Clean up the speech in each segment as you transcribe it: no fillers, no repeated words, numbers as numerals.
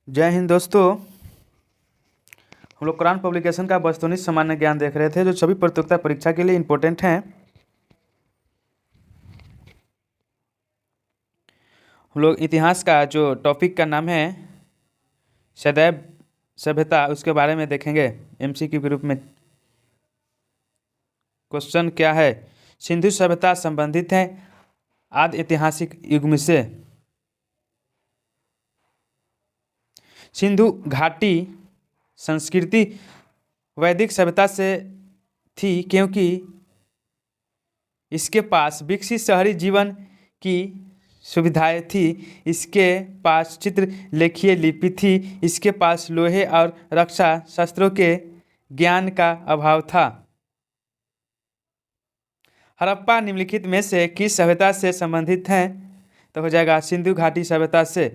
जय हिंद दोस्तों। हम लोग कुरान पब्लिकेशन का वस्तुनिष्ठ सामान्य ज्ञान देख रहे थे जो सभी प्रतियोगिता परीक्षा के लिए इम्पोर्टेंट हैं। हम लोग इतिहास का जो टॉपिक का नाम है सदैव सभ्यता, उसके बारे में देखेंगे एमसीक्यू के रूप में। क्वेश्चन क्या है? सिंधु सभ्यता संबंधित है आदि ऐतिहासिक युग से। सिंधु घाटी संस्कृति वैदिक सभ्यता से थी क्योंकि इसके पास विकसित शहरी जीवन की सुविधाएं थी, इसके पास चित्रलेखीय लिपि थी, इसके पास लोहे और रक्षा शस्त्रों के ज्ञान का अभाव था। हड़प्पा निम्नलिखित में से किस सभ्यता से संबंधित है? तो हो जाएगा सिंधु घाटी सभ्यता से।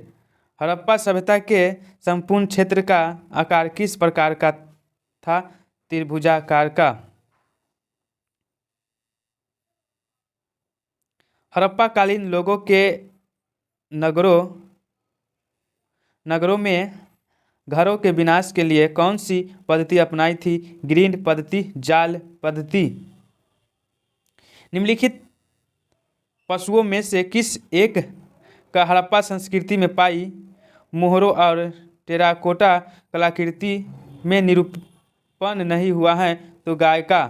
हड़प्पा सभ्यता के संपूर्ण क्षेत्र का आकार किस प्रकार का था? त्रिभुजाकार का। हड़प्पा कालीन लोगों के नगरों में घरों के विनाश के लिए कौन सी पद्धति अपनाई थी? ग्रीड पद्धति, जाल पद्धति। निम्नलिखित पशुओं में से किस एक का हड़प्पा संस्कृति में पाई मोहरों और टेराकोटा कलाकृति में निरूपण नहीं हुआ है? तो गाय का।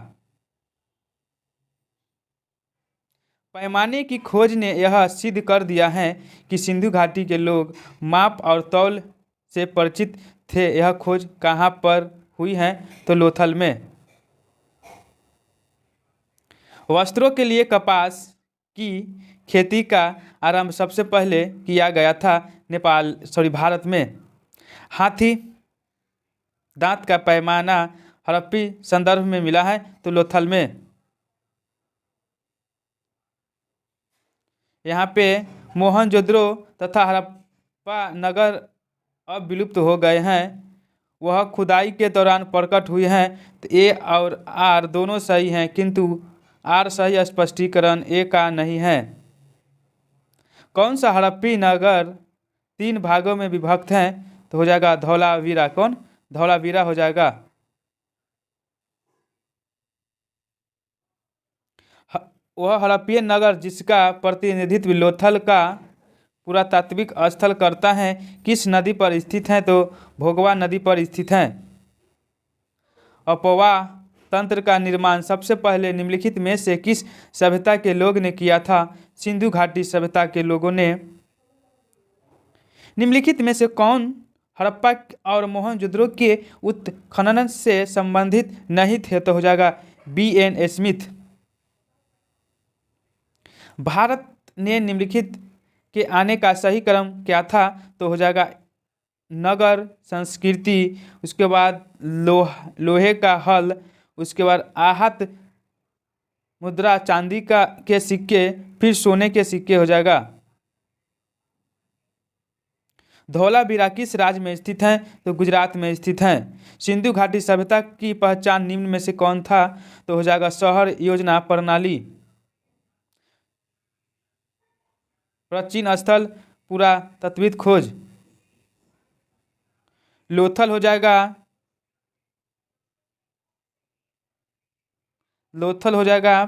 पैमाने की खोज ने यह सिद्ध कर दिया है कि सिंधु घाटी के लोग माप और तौल से परिचित थे। यह खोज कहाँ पर हुई है? तो लोथल में। वस्त्रों के लिए कपास की खेती का आरंभ सबसे पहले किया गया था भारत में। हाथी दांत का पैमाना हड़प्पी संदर्भ में मिला है, तो लोथल में। यहाँ पे मोहनजोदड़ो तथा हड़प्पा नगर अब विलुप्त हो गए हैं। वह खुदाई के दौरान प्रकट हुई हैं। तो ए और आर दोनों सही हैं, किंतु आर सही स्पष्टीकरण ए का नहीं है। कौन सा हड़प्पी नगर 3 भागों में विभक्त है? तो हो जाएगा धौलावीरा। कौन? धौलावीरा हो जाएगा। वह हड़प्पीय नगर जिसका प्रतिनिधित्व लोथल का पुरातात्विक स्थल करता है किस नदी पर स्थित है? तो भोगवा नदी पर स्थित है। अपवा तंत्र का निर्माण सबसे पहले निम्नलिखित में से किस सभ्यता के लोग ने किया था? सिंधु घाटी सभ्यता के लोगों ने। निम्नलिखित में से कौन हड़प्पा और मोहनजोदड़ो के उत्खनन से संबंधित नहीं थे? तो हो जाएगा BN स्मिथ। भारत ने निम्नलिखित के आने का सही क्रम क्या था? तो हो जाएगा नगर संस्कृति, उसके बाद लोहे का हल, उसके बाद आहत मुद्रा चांदी के सिक्के, फिर सोने के सिक्के हो जाएगा। धौलावीरा किस राज्य में स्थित है? तो गुजरात में स्थित है। सिंधु घाटी सभ्यता की पहचान निम्न में से कौन था? तो हो जाएगा शहर योजना प्रणाली। प्राचीन स्थल पुरातात्विक खोज। लोथल हो जाएगा। लोथल हो जाएगा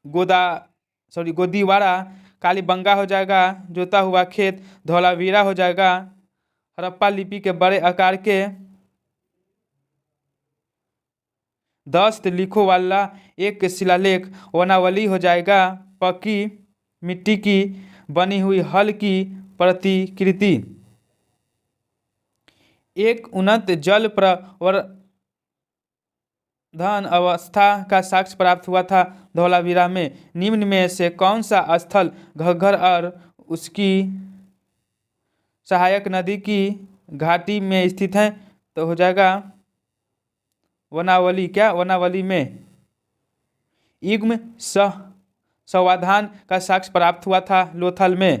गोदीवाड़ा। कालीबंगा हो जाएगा जोता हुआ खेत। धौलावीरा हो जाएगा हड़प्पा लिपि के बड़े आकार के दस्त लिखो वाला एक शिलालेख। वनावली हो जाएगा पक्की मिट्टी की बनी हुई हल की प्रतिकृति। एक उन्नत जल प्रवर्धन अवस्था का साक्ष्य प्राप्त हुआ था धौलावीरा में। निम्न में से कौन सा स्थल घग्गर और उसकी सहायक नदी की घाटी में स्थित है? तो हो जाएगा वनावली। क्या? वनावली में। युग्म समाधान का साक्ष्य प्राप्त हुआ था लोथल में।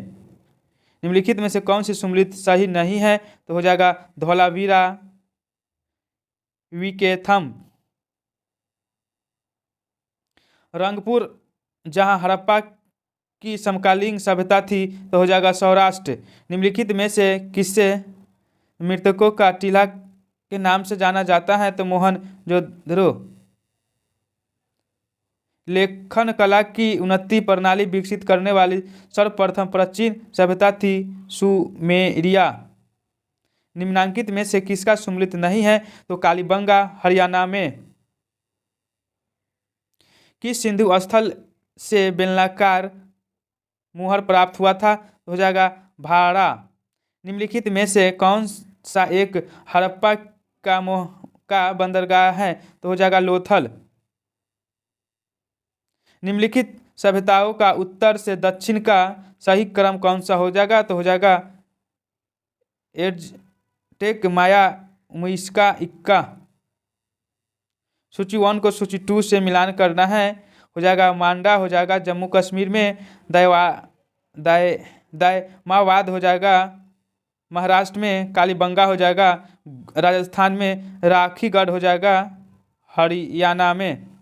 निम्नलिखित में से कौन सी सुमेलित सही नहीं है? तो हो जाएगा धौलावीरा विकेथम। रंगपुर जहां हड़प्पा की समकालीन सभ्यता थी, तो हो जाएगा सौराष्ट्र। निम्नलिखित में से किससे मृतकों का टीला के नाम से जाना जाता है तो मोहनजोदड़ो लेखन कला की उन्नति प्रणाली विकसित करने वाली सर्वप्रथम प्राचीन सभ्यता थी सुमेरिया। निम्नांकित में से किसका सम्मिलित नहीं है तो कालीबंगा हरियाणा में किस सिंधु स्थल से बेलनाकार मुहर प्राप्त हुआ था तो हो जाएगा भाड़ा। निम्नलिखित में से कौन सा एक हड़प्पा का बंदरगाह है तो हो जाएगा लोथल। निम्नलिखित सभ्यताओं का उत्तर से दक्षिण का सही क्रम कौन सा हो जाएगा तो हो जाएगा एज़टेक माया मुइस्का इक्का। सूची 1 को सूची 2 से मिलान करना है, हो जाएगा मांडा हो जाएगा जम्मू कश्मीर में, दायमावाद हो जाएगा महाराष्ट्र में, कालीबंगा हो जाएगा राजस्थान में, राखीगढ़ हो जाएगा हरियाणा में।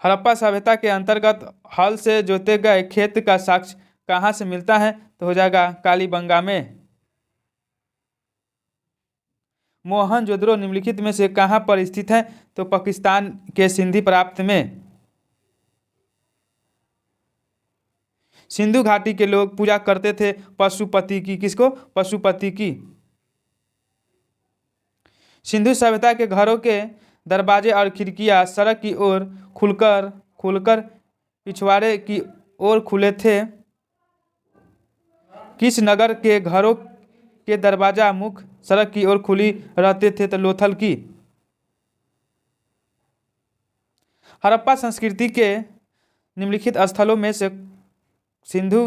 हड़प्पा सभ्यता के अंतर्गत हल से जोते गए खेत का साक्ष्य कहाँ से मिलता है तो हो जाएगा कालीबंगा में। मोहनजोदड़ो निम्नलिखित में से कहाँ पर स्थित है तो पाकिस्तान के सिंधी प्रांत में। सिंधु घाटी के लोग पूजा करते थे पशुपति की, किसको? पशुपति की। सिंधु सभ्यता के घरों के दरवाजे और खिड़कियां सड़क की ओर खुलकर पिछवाड़े की ओर खुले थे। किस नगर के घरों के दरवाजा मुख्य सड़क की ओर खुली रहते थे तो लोथल की। हड़प्पा संस्कृति के निम्नलिखित स्थलों में से सिंधु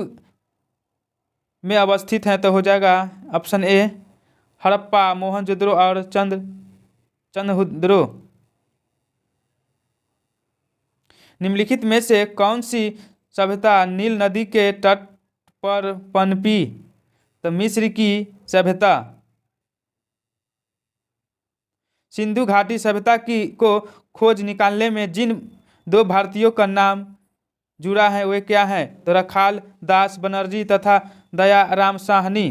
में अवस्थित है तो हो जाएगा ऑप्शन ए हड़प्पा, मोहनजोदड़ो और चंद्रहुदड़ो। निम्नलिखित में से कौन सी सभ्यता नील नदी के तट पर पनपी तो मिस्र की सभ्यता। सिंधु घाटी सभ्यता को खोज निकालने में जिन 2 भारतीयों का नाम जुड़ा है वे क्या है तो रखाल दास बनर्जी तथा दयाराम साहनी।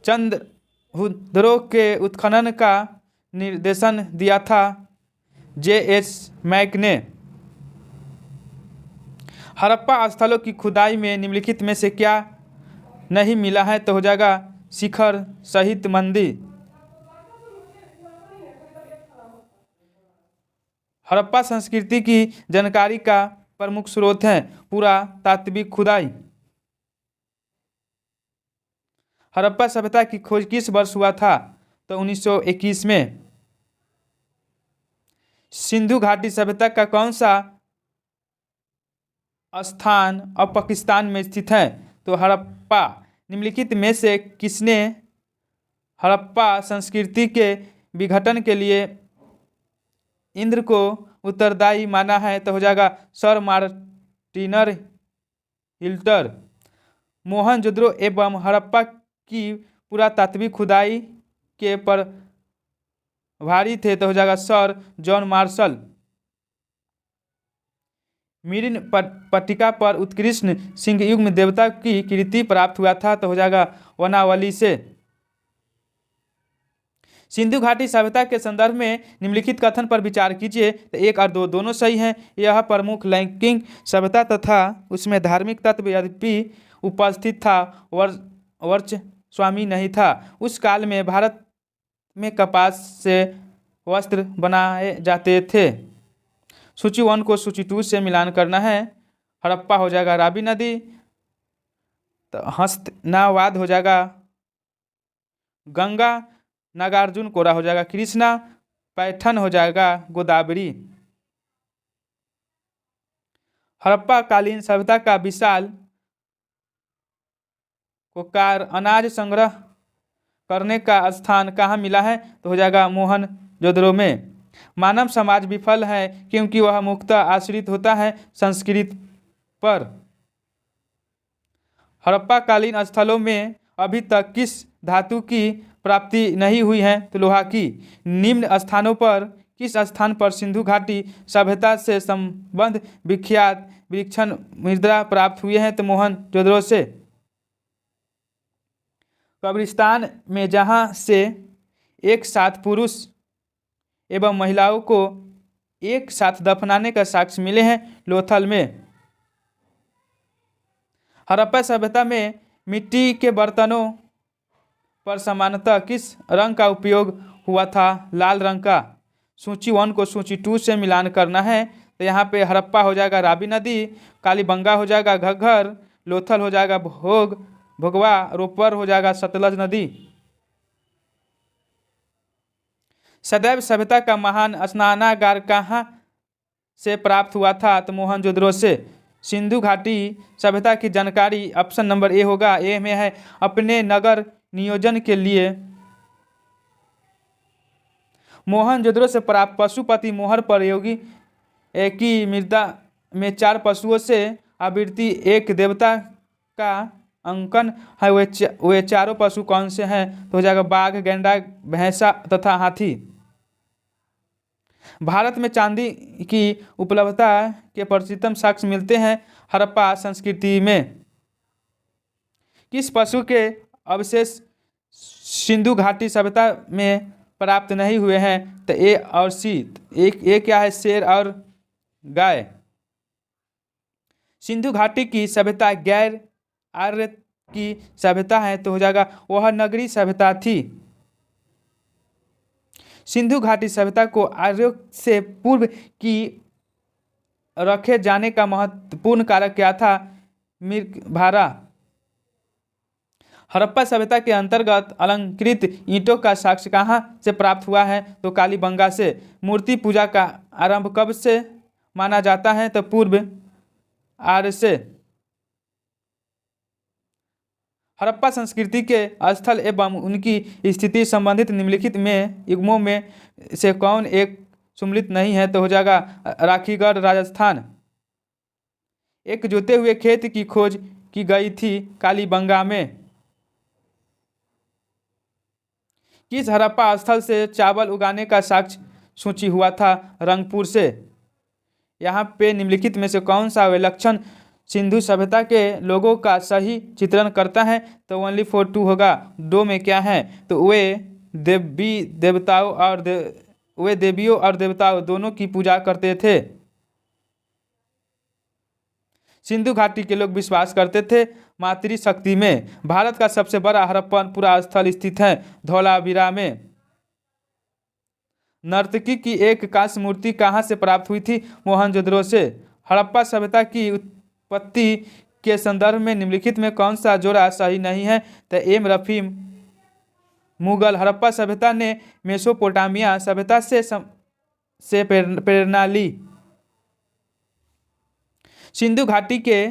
चंद्रहुदड़ो के उत्खनन का निर्देशन दिया था J.S. मैक ने। हड़प्पा स्थलों की खुदाई में निम्नलिखित में से क्या नहीं मिला है तो हो जाएगा शिखर सहित मंदिर। हड़प्पा संस्कृति की जानकारी का प्रमुख स्रोत है पुरातात्विक खुदाई। हड़प्पा सभ्यता की खोज किस वर्ष हुआ था तो 1921 में। सिंधु घाटी सभ्यता का कौन सा स्थान अब पाकिस्तान में स्थित है तो हड़प्पा। निम्नलिखित में से किसने हड़प्पा संस्कृति के विघटन के लिए इंद्र को उत्तरदायी माना है तो हो जाएगा सर मार्टिन हिल्टर। मोहनजोदड़ो एवं हड़प्पा की पुरातात्विक खुदाई के प्रभारी थे तो हो जाएगा सर जॉन मार्शल। मिरिन पट्टिका पर उत्कृष्ट सिंह युग में देवता की कीर्ति प्राप्त हुआ था तो हो जाएगा वनावली से। सिंधु घाटी सभ्यता के संदर्भ में निम्नलिखित कथन पर विचार कीजिए तो 1 और 2 दोनों सही हैं। यह प्रमुख लैंगिक सभ्यता तथा उसमें धार्मिक तत्व यद्यपि उपस्थित था वर्चस्वामी नहीं था। उस काल में भारत में कपास से वस्त्र बनाए जाते थे। सूची 1 को सूची 2 से मिलान करना है। हड़प्पा हो जाएगा रावी नदी, तो हस्तनावाद हो जाएगा गंगा, नागार्जुन कोरा हो जाएगा कृष्णा, पैठन हो जाएगा गोदावरी। हड़प्पा कालीन सभ्यता का विशाल कोकार अनाज संग्रह करने का स्थान कहाँ मिला है तो हो जाएगा मोहनजोदड़ो में। मानव समाज विफल है क्योंकि वह मुख्यतः आश्रित होता है संस्कृत पर। हड़प्पा कालीन स्थलों में अभी तक किस धातु की प्राप्ति नहीं हुई है तो लोहा की। निम्न स्थानों पर किस स्थान पर सिंधु घाटी सभ्यता से संबंध विख्यात वृक्षण मुद्रा प्राप्त हुए हैं तो मोहनजोदड़ो से। कब्रिस्तान में जहाँ से एक साथ पुरुष एवं महिलाओं को एक साथ दफनाने का साक्ष्य मिले हैं। लोथल में हड़प्पा सभ्यता में मिट्टी के बर्तनों पर सामान्यतः किस रंग का उपयोग हुआ था? लाल रंग का। सूची 1 को सूची 2 से मिलान करना है तो यहाँ पे हड़प्पा हो जाएगा रावी नदी, कालीबंगा हो जाएगा घग्घर, लोथल हो जाएगा भोगवा, रोपर हो जाएगा सतलज नदी। सदैव सभ्यता का महान स्नानागार कहाँ से प्राप्त हुआ था? तो मोहनजोदड़ो से। सिंधु घाटी सभ्यता की जानकारी ऑप्शन नंबर ए होगा। ए में है अपने नगर नियोजन के लिए मोहनजोदड़ो से प्राप्त पशुपति मोहर प्रयोगी की मृदा में 4 पशुओं से आवृत्ति एक देवता का अंकन है। वे चारों पशु कौन से हैं? तो हो जाएगा बाघ, गैंडा, भैंसा तथा हाथी। भारत में चांदी की उपलब्धता के प्रचीनतम साक्ष्य मिलते हैं हड़प्पा संस्कृति में। किस पशु के अवशेष सिंधु घाटी सभ्यता में प्राप्त नहीं हुए हैं? तो ए और सी। एक क्या है? शेर और गाय। सिंधु घाटी की सभ्यता गैर आर्य की सभ्यता है तो हो जाएगा वह नगरी सभ्यता थी। सिंधु घाटी सभ्यता को आर्यों से पूर्व की रखे जाने का महत्वपूर्ण कारक क्या था? मृगभारा। हड़प्पा सभ्यता के अंतर्गत अलंकृत ईंटों का साक्ष्य कहाँ से प्राप्त हुआ है? तो कालीबंगा से। मूर्ति पूजा का आरंभ कब से माना जाता है? तो पूर्व आर्य से। हड़प्पा संस्कृति के स्थल एवं उनकी स्थिति संबंधित निम्नलिखित में युग्मों में से कौन एक सम्मिलित नहीं है? तो हो जाएगा राखीगढ़ राजस्थान। एक जोते हुए खेत की खोज की गई थी कालीबंगा में। किस हड़प्पा स्थल से चावल उगाने का साक्ष्य सूची हुआ था? रंगपुर से। यहाँ पे निम्नलिखित में से कौन सा विलक्षण सिंधु सभ्यता के लोगों का सही चित्रण करता है? तो ओनली फॉर 2 होगा। 2 में क्या है? तो वे देवियों और देवताओं दोनों की पूजा करते थे। सिंधु घाटी के लोग विश्वास करते थे मातृशक्ति में। भारत का सबसे बड़ा हड़प्पन पुरा स्थल स्थित है धौलावीरा में। नर्तकी की एक कांस्य मूर्ति कहाँ से प्राप्त हुई थी? मोहनजोदड़ो से। हड़प्पा सभ्यता की उत्पत्ति के संदर्भ में निम्नलिखित में कौन सा जोड़ा सही नहीं है? तो एम रफी मुगल। हड़प्पा सभ्यता ने मेसोपोटामिया सभ्यता से प्रेरणा ली। सिंधु घाटी के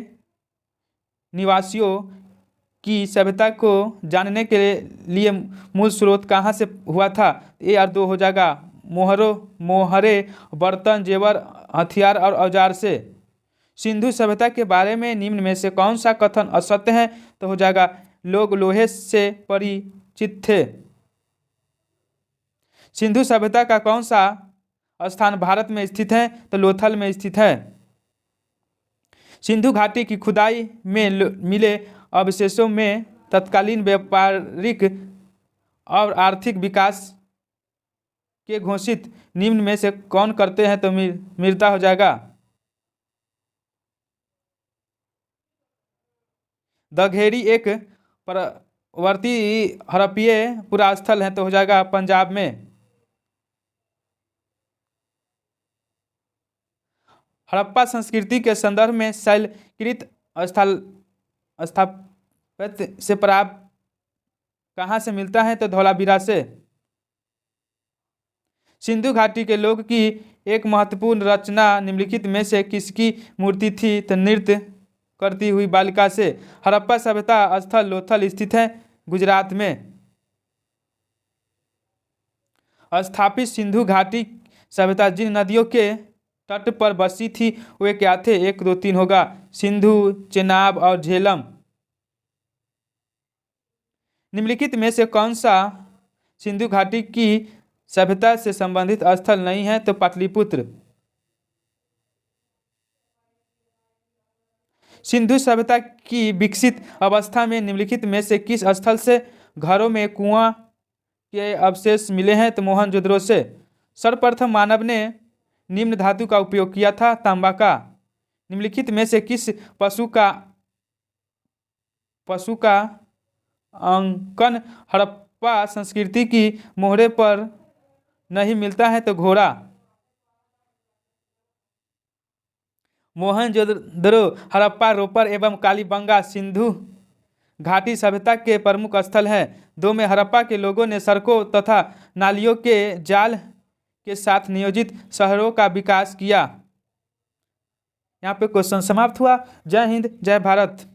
निवासियों की सभ्यता को जानने के लिए मूल स्रोत कहाँ से हुआ था? ए और 2 हो जाएगा। मोहरे, बर्तन, जेवर, हथियार और औजार से। सिंधु सभ्यता के बारे में निम्न में से कौन सा कथन असत्य है? तो हो जाएगा लोग लोहे से परिचित थे। सिंधु सभ्यता का कौन सा स्थान भारत में स्थित है? तो लोथल में स्थित है। सिंधु घाटी की खुदाई में मिले अवशेषों में तत्कालीन व्यापारिक और आर्थिक विकास के घोषित निम्न में से कौन करते हैं? तो मृदा हो जाएगा। दघेरी एक परवर्ती हड़प्पीय पुरास्थल है तो हो जाएगा पंजाब में। हड़प्पा संस्कृति के संदर्भ में शैलकृत स्थापत्य से प्राप्त कहाँ से मिलता है? तो धौलावीरा से। सिंधु घाटी के लोग की एक महत्वपूर्ण रचना निम्नलिखित में से किसकी मूर्ति थी? तो नृत्य करती हुई बालिका से। हड़प्पा सभ्यता स्थल लोथल स्थित है गुजरात में। स्थापित सिंधु घाटी सभ्यता जिन नदियों के तट पर बसी थी वे क्या थे? 1, 2, 3 होगा। सिंधु, चेनाब और झेलम। निम्नलिखित में से कौन सा सिंधु घाटी की सभ्यता से संबंधित स्थल नहीं है? तो पाटलिपुत्र। सिंधु सभ्यता की विकसित अवस्था में निम्नलिखित में से किस स्थल से घरों में कुआं के अवशेष मिले हैं तो मोहनजोदड़ो से। सर्वप्रथम मानव ने निम्न धातु का उपयोग किया था, तांबा का। निम्नलिखित में से किस पशु का अंकन हड़प्पा संस्कृति की मोहरे पर नहीं मिलता है तो घोड़ा। मोहनजोदड़ो हड़प्पा, रोपर एवं कालीबंगा सिंधु घाटी सभ्यता के प्रमुख स्थल है। 2 में हड़प्पा के लोगों ने सड़कों तथा नालियों के जाल के साथ नियोजित शहरों का विकास किया। यहाँ पे क्वेश्चन समाप्त हुआ। जय हिंद, जय भारत।